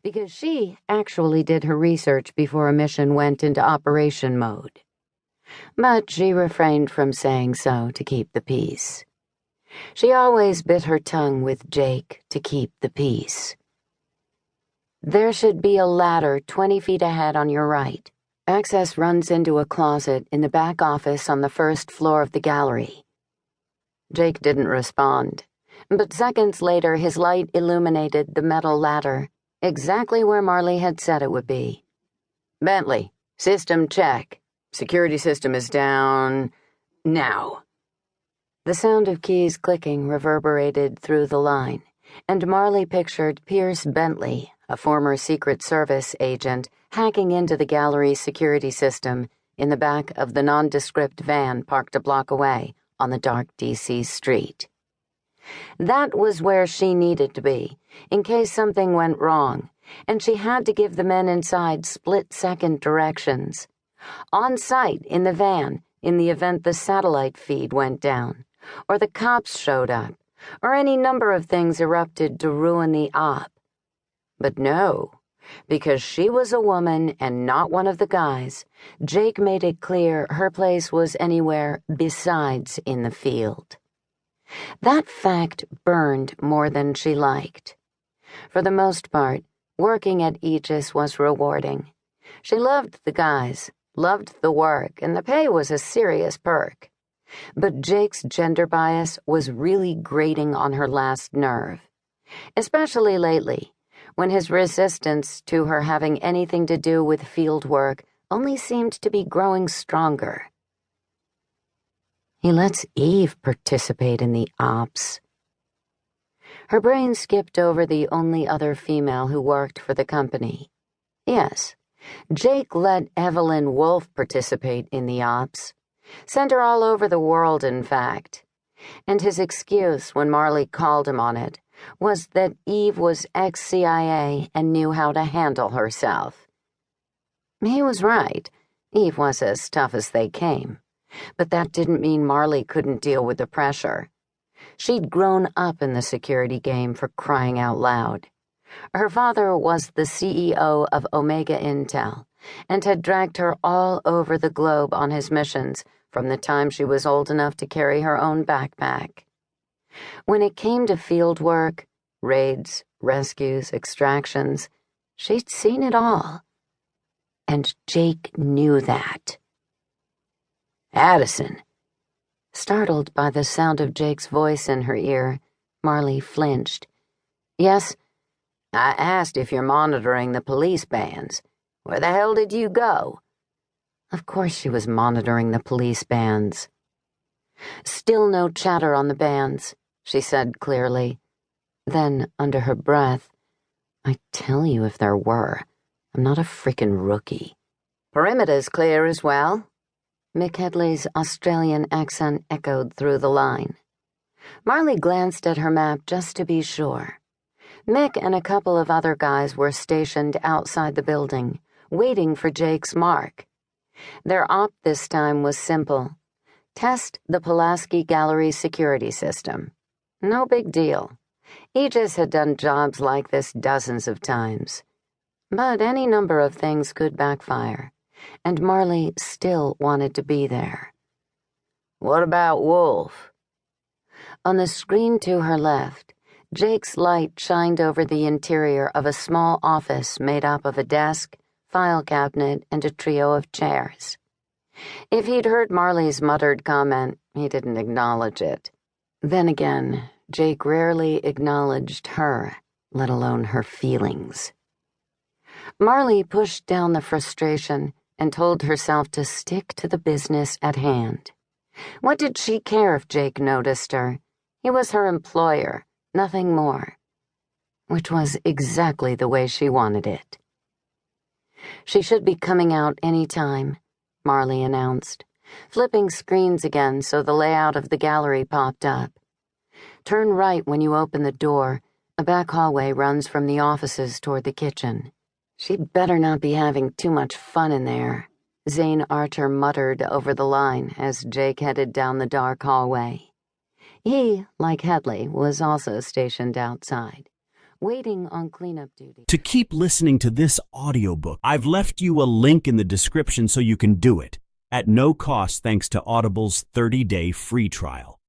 because she actually did her research before a mission went into operation mode. But she refrained from saying so to keep the peace. She always bit her tongue with Jake to keep the peace. There should be a ladder 20 feet ahead on your right. Access runs into a closet in the back office on the first floor of the gallery. Jake didn't respond, but seconds later his light illuminated the metal ladder, exactly where Marley had said it would be. "Bentley, system check. Security system is down. Now." The sound of keys clicking reverberated through the line, and Marley pictured Pierce Bentley, a former Secret Service agent, hacking into the gallery's security system in the back of the nondescript van parked a block away on the dark D.C. street. That was where she needed to be, in case something went wrong, and she had to give the men inside split-second directions. On site in the van, in the event the satellite feed went down, or the cops showed up, or any number of things erupted to ruin the op. But no, because she was a woman and not one of the guys, Jake made it clear her place was anywhere besides in the field. That fact burned more than she liked. For the most part, working at Aegis was rewarding. She loved the guys, loved the work, and the pay was a serious perk. But Jake's gender bias was really grating on her last nerve, especially lately, when his resistance to her having anything to do with field work only seemed to be growing stronger. He lets Eve participate in the ops. Her brain skipped over the only other female who worked for the company. Yes, Jake let Evelyn Wolfe participate in the ops. Sent her all over the world, in fact. And his excuse when Marley called him on it was that Eve was ex-CIA and knew how to handle herself. He was right. Eve was as tough as they came. But that didn't mean Marley couldn't deal with the pressure. She'd grown up in the security game, for crying out loud. Her father was the CEO of Omega Intel and had dragged her all over the globe on his missions from the time she was old enough to carry her own backpack. When it came to field work, raids, rescues, extractions, she'd seen it all. And Jake knew that. "Addison." Startled by the sound of Jake's voice in her ear, Marley flinched. "Yes, I asked if you're monitoring the police bands. Where the hell did you go?" Of course she was monitoring the police bands. "Still no chatter on the bands," she said clearly. Then, under her breath, "I tell you if there were. I'm not a frickin' rookie." "Perimeter's clear as well." Mick Headley's Australian accent echoed through the line. Marley glanced at her map just to be sure. Mick and a couple of other guys were stationed outside the building, waiting for Jake's mark. Their op this time was simple. Test the Pulaski Gallery security system. No big deal. Aegis had done jobs like this dozens of times. But any number of things could backfire, and Marley still wanted to be there. "What about Wolfe?" On the screen to her left, Jake's light shined over the interior of a small office made up of a desk, file cabinet, and a trio of chairs. If he'd heard Marley's muttered comment, he didn't acknowledge it. Then again, Jake rarely acknowledged her, let alone her feelings. Marley pushed down the frustration and told herself to stick to the business at hand. What did she care if Jake noticed her? He was her employer, nothing more. Which was exactly the way she wanted it. "She should be coming out any time," Marley announced, flipping screens again so the layout of the gallery popped up. "Turn right when you open the door. A back hallway runs from the offices toward the kitchen." "She'd better not be having too much fun in there," Zane Archer muttered over the line as Jake headed down the dark hallway. He, like Headley, was also stationed outside, waiting on cleanup duty. To keep listening to this audiobook, I've left you a link in the description so you can do it, at no cost thanks to Audible's 30-day free trial.